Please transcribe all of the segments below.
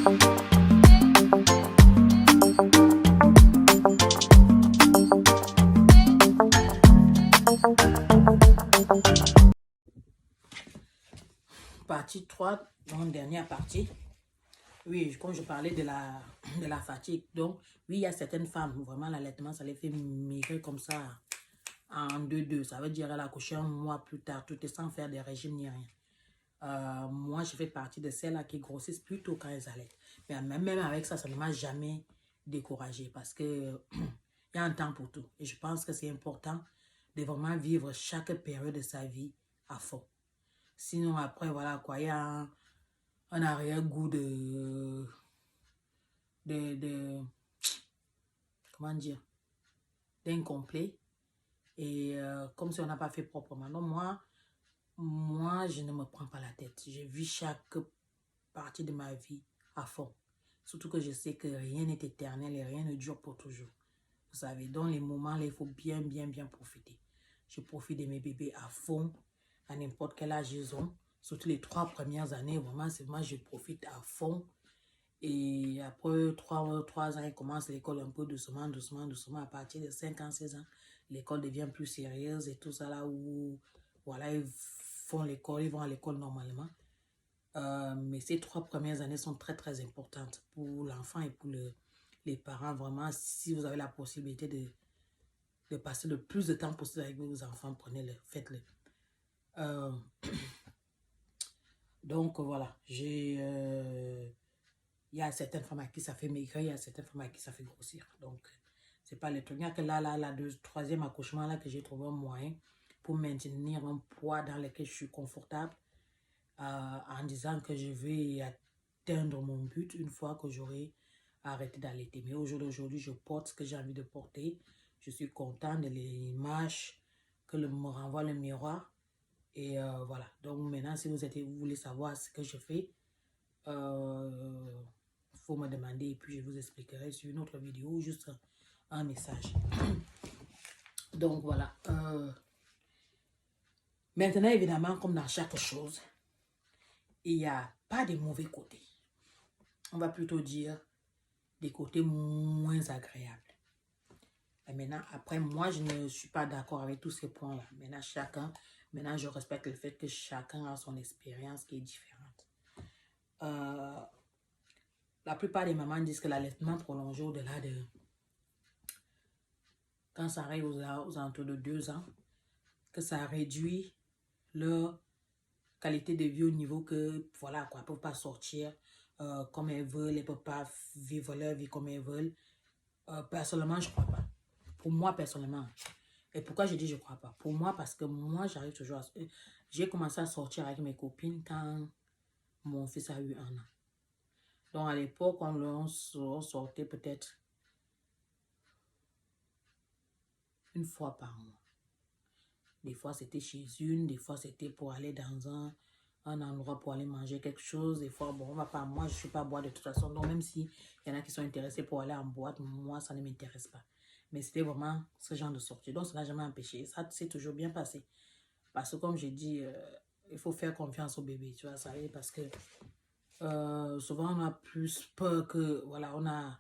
Partie 3, donc dernière partie. Oui, quand je parlais de la fatigue, donc oui, il y a certaines femmes, vraiment l'allaitement, ça les fait maigrir comme ça en 2-2. Ça veut dire à accoucher un mois plus tard, tout est sans faire des régimes ni rien. Moi, je fais partie de celles-là qui grossissent plutôt quand elles allaitent. Mais même avec ça, ça ne m'a jamais découragée parce que il y a un temps pour tout. Et je pense que c'est important de vraiment vivre chaque période de sa vie à fond. Sinon, après, voilà quoi, il y a un arrière-goût de comment dire, d'incomplet. Et comme si on n'a pas fait proprement. Donc, moi, je ne me prends pas la tête. Je vis chaque partie de ma vie à fond. Surtout que je sais que rien n'est éternel et rien ne dure pour toujours. Vous savez, dans les moments là, il faut bien profiter. Je profite de mes bébés à fond, à n'importe quel âge ils ont. Surtout les 3 premières années, vraiment, c'est moi, je profite à fond. Et après 3 ans, ils commencent l'école un peu doucement. À partir de 5 ans, 16 ans, l'école devient plus sérieuse et tout ça là où, voilà, ils font l'école, ils vont à l'école normalement. Mais ces 3 premières années sont très importantes pour l'enfant et pour les parents. Vraiment, si vous avez la possibilité de passer le plus de temps possible avec vos enfants, prenez-le, faites-le. Donc voilà, il y a certaines femmes à qui ça fait maigrir, il y a certaines femmes à qui ça fait grossir. Donc, c'est pas le truc. Il y a que là, troisième accouchement, là, que j'ai trouvé un moyen pour maintenir un poids dans lequel je suis confortable, en disant que je vais atteindre mon but une fois que j'aurai arrêté d'allaiter. Mais au jour d'aujourd'hui, je porte ce que j'ai envie de porter. Je suis contente de l'image que me renvoie le miroir. Et voilà. Donc maintenant, si vous voulez savoir ce que je fais, faut me demander et puis je vous expliquerai sur une autre vidéo ou juste un message. Donc voilà. Maintenant, évidemment, comme dans chaque chose, il n'y a pas de mauvais côtés. On va plutôt dire des côtés moins agréables. Et maintenant, après, moi, je ne suis pas d'accord avec tous ces points-là. Maintenant, je respecte le fait que chacun a son expérience qui est différente. La plupart des mamans disent que l'allaitement prolongé au-delà de... Quand ça arrive aux alentours de 2 ans, que ça réduit leur qualité de vie au niveau que, voilà, quoi, elles ne peuvent pas sortir comme elles veulent, elles ne peuvent pas vivre leur vie comme elles veulent. Personnellement, je ne crois pas. Pour moi, personnellement. Et pourquoi je dis je ne crois pas? Pour moi, parce que moi, j'arrive toujours à... J'ai commencé à sortir avec mes copines quand mon fils a eu 1 an. Donc, à l'époque, on sortait peut-être une fois par mois. Des fois, c'était chez une, des fois, c'était pour aller dans un endroit pour aller manger quelque chose. Des fois, bon, on va pas, moi, je ne suis pas boîte de toute façon. Donc, même s'il y en a qui sont intéressés pour aller en boîte, moi, ça ne m'intéresse pas. Mais c'était vraiment ce genre de sortie. Donc, ça n'a jamais empêché. Ça s'est toujours bien passé. Parce que, comme j'ai dit, il faut faire confiance au bébé, tu vois, ça y est, parce que souvent, on a plus peur que, voilà, on a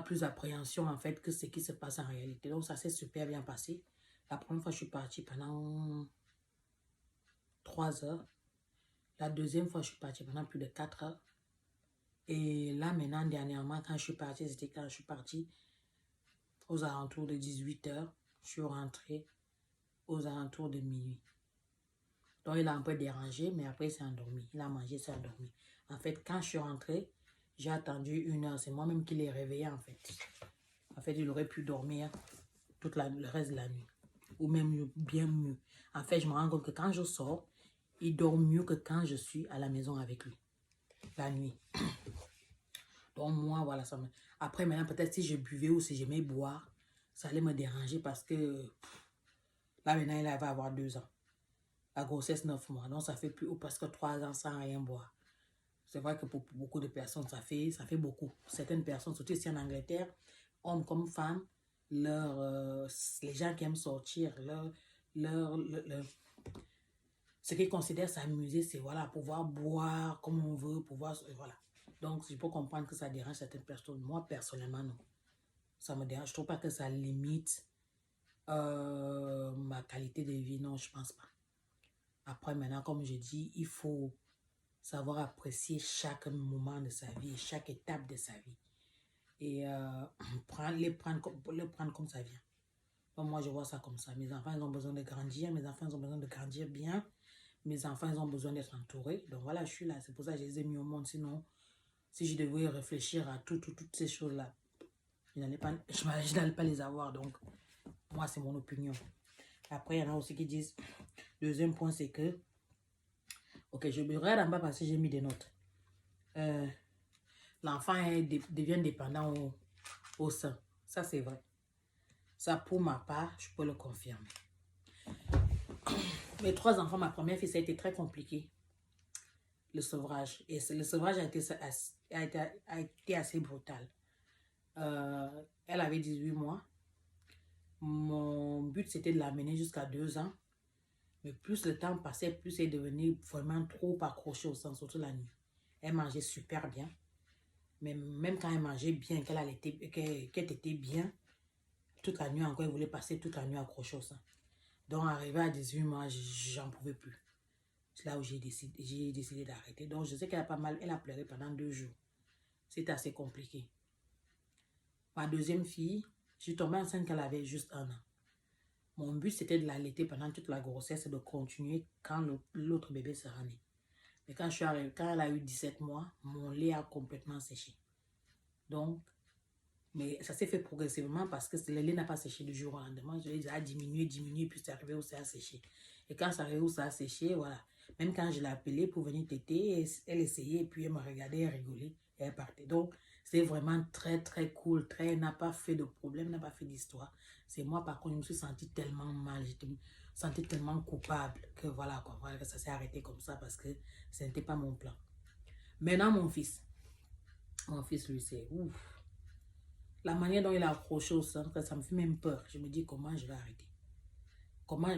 plus d'appréhension, en fait, que ce qui se passe en réalité. Donc, ça s'est super bien passé. La première fois, je suis partie pendant 3 heures. La deuxième fois, je suis partie pendant plus de 4 heures. Et là, maintenant, dernièrement, quand je suis partie, c'était quand je suis partie aux alentours de 18 heures. Je suis rentrée aux alentours de minuit. Donc, il a un peu dérangé, mais après, il s'est endormi. Il a mangé, il s'est endormi. En fait, quand je suis rentrée, j'ai attendu 1 heure. C'est moi-même qui l'ai réveillé, en fait. En fait, il aurait pu dormir le reste de la nuit. Ou même bien mieux. En fait, je me rends compte que quand je sors, il dort mieux que quand je suis à la maison avec lui. La nuit. Donc, moi, voilà, ça me... Après, maintenant, peut-être si je buvais ou si j'aimais boire, ça allait me déranger parce que là, maintenant, il va avoir 2 ans. La grossesse, 9 mois. Donc, ça fait plus ou presque 3 ans sans rien boire. C'est vrai que pour beaucoup de personnes, ça fait beaucoup. Certaines personnes, surtout ici en Angleterre, hommes comme femmes, les gens qui aiment sortir, ce qu'ils considèrent s'amuser, c'est voilà, pouvoir boire comme on veut, pouvoir, voilà. Donc, je peux comprendre que ça dérange certaines personnes. Moi, personnellement, non. Ça me dérange. Je trouve pas que ça limite ma qualité de vie. Non, je pense pas. Après, maintenant, comme je dis, il faut savoir apprécier chaque moment de sa vie, chaque étape de sa vie. Et les prendre comme ça vient. Donc, moi, je vois ça comme ça. Mes enfants, ils ont besoin de grandir. Mes enfants, ils ont besoin de grandir bien. Mes enfants, ils ont besoin d'être entourés. Donc, voilà, je suis là. C'est pour ça que je les ai mis au monde. Sinon, si je devais réfléchir à toutes ces choses-là, je n'allais pas les avoir. Donc, moi, c'est mon opinion. Après, il y en a aussi qui disent, deuxième point, c'est que, ok, je me regarde en bas parce que j'ai mis des notes. L'enfant devient dépendant au sein. Ça, c'est vrai. Ça, pour ma part, je peux le confirmer. Mes 3 enfants, ma première fille, ça a été très compliqué. Le sevrage. Et le sevrage a été assez brutal. Elle avait 18 mois. Mon but, c'était de l'amener jusqu'à 2 ans. Mais plus le temps passait, plus elle devenait vraiment trop accrochée au sein, surtout la nuit. Elle mangeait super bien. Mais même quand elle mangeait bien, qu'elle était bien, toute la nuit encore, elle voulait passer toute la nuit accrochée au sein. Donc, arrivé à 18 mois, j'en pouvais plus. C'est là où j'ai décidé d'arrêter. Donc, je sais qu'elle a pas mal, elle a pleuré pendant 2 jours. C'était assez compliqué. Ma deuxième fille, je suis tombée enceinte quand elle avait juste 1 an. Mon but, c'était de l'allaiter pendant toute la grossesse et de continuer quand l'autre bébé sera né. Mais quand elle a eu 17 mois, mon lait a complètement séché. Donc, mais ça s'est fait progressivement parce que le lait n'a pas séché du jour au lendemain. Le lait a diminué, puis c'est arrivé où ça a séché. Et quand c'est arrivé où ça a séché, voilà. Même quand je l'ai appelée pour venir téter, elle essayait et puis elle me regardait, elle rigolait et elle partait. Donc, c'est vraiment très, très cool. Elle n'a pas fait de problème, n'a pas fait d'histoire. C'est moi, par contre, je me suis sentie tellement mal, je me sentie tellement coupable que voilà, quoi, voilà, que ça s'est arrêté comme ça parce que ce n'était pas mon plan. Maintenant, mon fils, lui, c'est ouf. La manière dont il a accroché au sein, ça me fait même peur. Je me dis comment je vais arrêter.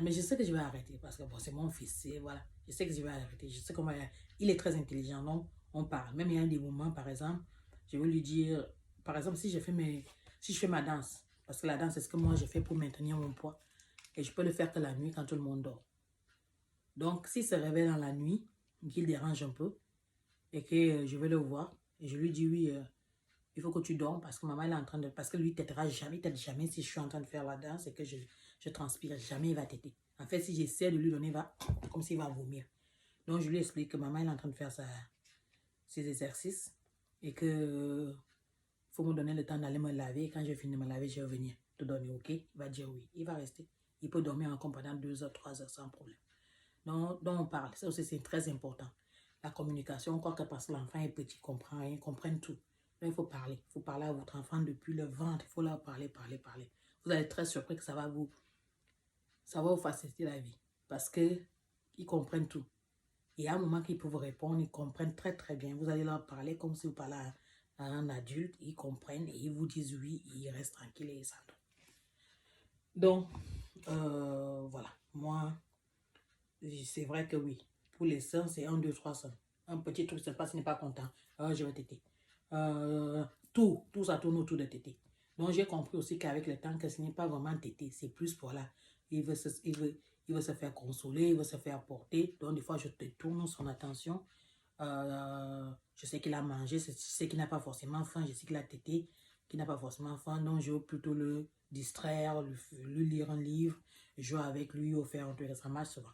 Mais je sais que je vais arrêter parce que bon, c'est mon fils. Voilà. Je sais que je vais arrêter. Je sais comment il est très intelligent. Donc, on parle. Même il y a des moments, par exemple, je vais lui dire, par exemple, si je fais ma danse, parce que la danse, c'est ce que moi je fais pour maintenir mon poids. Et je peux le faire que la nuit quand tout le monde dort. Donc, s'il se réveille dans la nuit, qu'il dérange un peu, et que je vais le voir, et je lui dis oui, il faut que tu dormes parce que maman elle est en train de... Parce que lui, il t'aidera jamais, si je suis en train de faire la danse et que je transpire, jamais il va t'aider. En fait, si j'essaie de lui donner, il va comme s'il va vomir. Donc, je lui explique que maman elle est en train de faire ses exercices et que faut me donner le temps d'aller me laver. Et quand je finis de me laver, je vais venir te donner, ok? Il va dire oui. Il va rester. Il peut dormir encore pendant 2 heures, 3 heures sans problème. Donc on parle. Ça aussi, c'est très important. La communication, quoi que parce que l'enfant est petit, comprend rien, comprenne tout. Donc, il faut parler. Il faut parler à votre enfant depuis le ventre. Il faut leur parler. Vous allez être très surpris que ça va vous faciliter la vie. Parce qu'ils comprennent tout. Et à un moment qu'ils peuvent vous répondre, ils comprennent très très bien. Vous allez leur parler comme si vous parlez à un adulte. Ils comprennent et ils vous disent oui. Et ils restent tranquilles et s'entendent. Donc, voilà. Moi, c'est vrai que oui. Pour les seins, c'est 1, 2, 3 seins. Un petit truc se passe, il n'est pas content. Je vais téter. Tout ça tourne autour de téter. Donc, j'ai compris aussi qu'avec le temps, que ce n'est pas vraiment téter. C'est plus, voilà, il veut se faire consoler, il veut se faire porter. Donc, des fois, je détourne son attention. Je sais qu'il a mangé, je sais qu'il n'a pas forcément faim, je sais qu'il a tété, qu'il n'a pas forcément faim. Donc, je veux plutôt le distraire, lui lire un livre, jouer avec lui ou faire un truc. Ça marche souvent.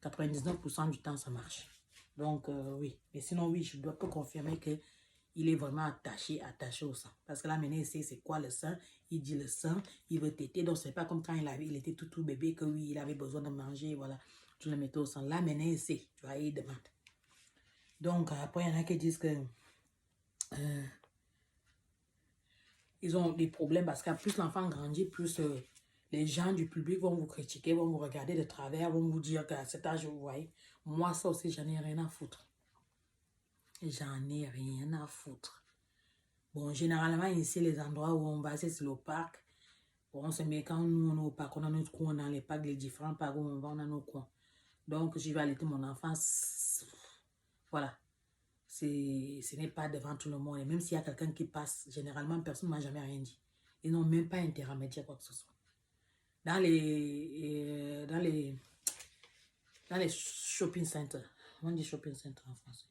99% du temps, ça marche. Donc, oui. Mais sinon, oui, je dois confirmer qu'il est vraiment attaché au sein. Parce que là, maintenant, il sait c'est quoi le sein. Il dit le sein, il veut téter. Donc, c'est pas comme quand il était tout bébé, que oui, il avait besoin de manger, voilà. Tu le mettais au sein. Là, maintenant, il sait. Tu vois, il demande. Donc, après, il y en a qui disent que ils ont des problèmes parce qu'à plus l'enfant grandit, plus les gens du public vont vous critiquer, vont vous regarder de travers, vont vous dire qu'à cet âge, vous voyez. Moi, ça aussi, j'en ai rien à foutre. J'en ai rien à foutre. Bon, généralement, ici, les endroits où on va, c'est le parc. Bon, on se met quand nous, on est au parc, on a notre coin dans les parcs, les différents parcs où on va, on a nos coins. Donc, je vais allaiter mon enfant. Voilà. ce n'est pas devant tout le monde. Et même s'il y a quelqu'un qui passe, généralement, personne ne m'a jamais rien dit. Ils n'ont même pas intérêt à me dire quoi que ce soit. Dans les shopping centers, on dit shopping center en français,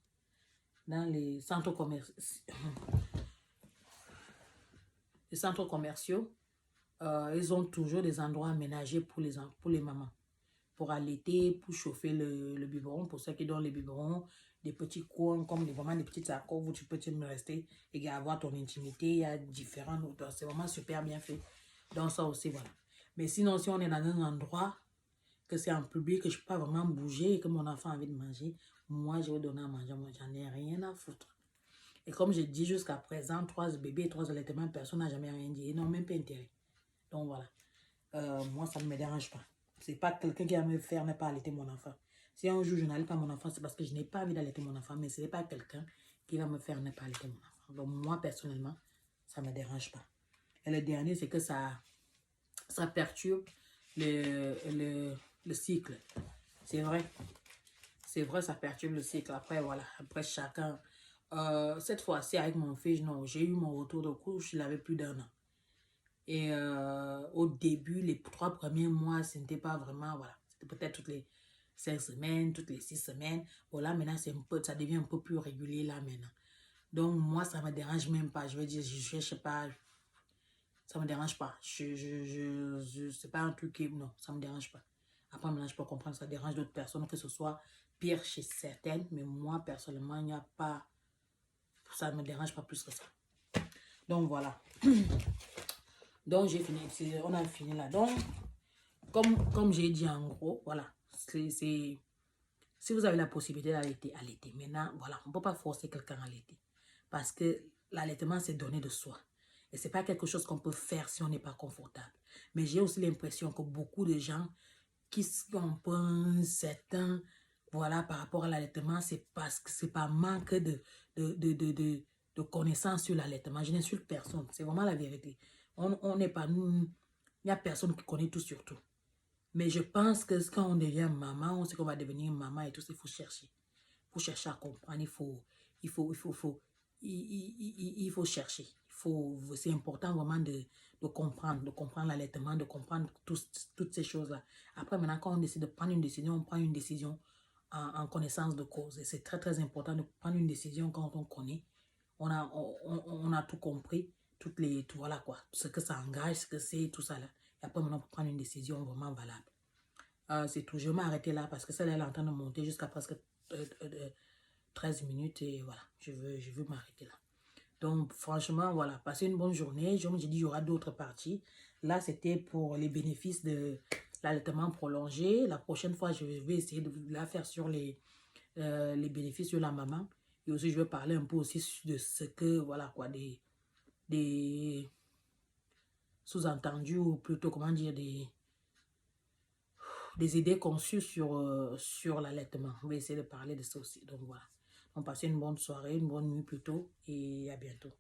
dans les centres commerciaux, ils ont toujours des endroits aménagés pour les mamans, pour allaiter, pour chauffer le biberon, pour ceux qui donnent les biberons, des petits coins, comme vraiment des petites alcôves où tu peux me rester et avoir ton intimité. Il y a différents, c'est vraiment super bien fait. Donc ça aussi, voilà. Mais sinon, si on est dans un endroit, que c'est en public, que je ne peux pas vraiment bouger et que mon enfant a envie de manger, moi, je vais donner à manger. Moi, j'en ai rien à foutre. Et comme je dis jusqu'à présent, 3 bébés et 3 allaitements, personne n'a jamais rien dit. Ils n'ont même pas intérêt. Donc voilà. Moi, ça ne me dérange pas. C'est pas quelqu'un qui va me faire ne pas allaiter mon enfant. Si un jour je n'allaite pas mon enfant, c'est parce que je n'ai pas envie d'allaiter mon enfant. Mais ce n'est pas quelqu'un qui va me faire ne pas allaiter mon enfant. Donc moi, personnellement, ça ne me dérange pas. Et le dernier, c'est que ça perturbe le cycle. C'est vrai. C'est vrai, ça perturbe le cycle. Après, voilà. Après, chacun... cette fois-ci, avec mon fils, non, j'ai eu mon retour de couche, il avait plus d'1 an. Et au début, les 3 premiers mois, ce n'était pas vraiment, voilà. C'était peut-être toutes les 5 semaines, toutes les 6 semaines. Bon, là, maintenant, ça devient un peu plus régulier, là, maintenant. Donc, moi, ça ne me dérange même pas. Je veux dire, je ne sais pas... Ça ne me dérange pas. C'est pas un truc qui... Non, ça ne me dérange pas. Après, maintenant, je peux comprendre que ça dérange d'autres personnes, que ce soit pire chez certaines. Mais moi, personnellement, il n'y a pas... Ça ne me dérange pas plus que ça. Donc, voilà. Donc, j'ai fini. On a fini là. Donc, comme j'ai dit en gros, voilà. Si vous avez la possibilité d'allaiter, allaitez. Maintenant, voilà, on ne peut pas forcer quelqu'un à allaiter. Parce que l'allaitement, c'est donner de soi. Et ce n'est pas quelque chose qu'on peut faire si on n'est pas confortable. Mais j'ai aussi l'impression que beaucoup de gens qui ont pas un certain, voilà, par rapport à l'allaitement, c'est parce que c'est par manque de connaissances sur l'allaitement. Je n'insulte personne, c'est vraiment la vérité. On n'est pas nous, il n'y a personne qui connaît tout sur tout. Mais je pense que quand on devient maman, on sait qu'on va devenir maman et tout ça, il faut chercher. Il faut chercher à comprendre, il faut chercher. C'est important vraiment de comprendre l'allaitement, de comprendre toutes ces choses-là. Après, maintenant, quand on décide de prendre une décision, on prend une décision en connaissance de cause. Et c'est très, très important de prendre une décision quand on connaît. On a tout compris, voilà quoi, ce que ça engage, ce que c'est, tout ça là. Et après, maintenant, on peut prendre une décision vraiment valable. C'est tout. Je vais m'arrêter là parce que ça, elle est en train de monter jusqu'à presque 13 minutes et voilà, je veux m'arrêter là. Donc, franchement, voilà, passez une bonne journée. J'ai dit, il y aura d'autres parties. Là, c'était pour les bénéfices de l'allaitement prolongé. La prochaine fois, je vais essayer de la faire sur les bénéfices de la maman. Et aussi, je vais parler un peu aussi de ce que, voilà quoi, des sous-entendus ou plutôt, comment dire, des idées conçues sur l'allaitement. On va essayer de parler de ça aussi. Donc, voilà. Donc, passez une bonne soirée, une bonne nuit plutôt et à bientôt.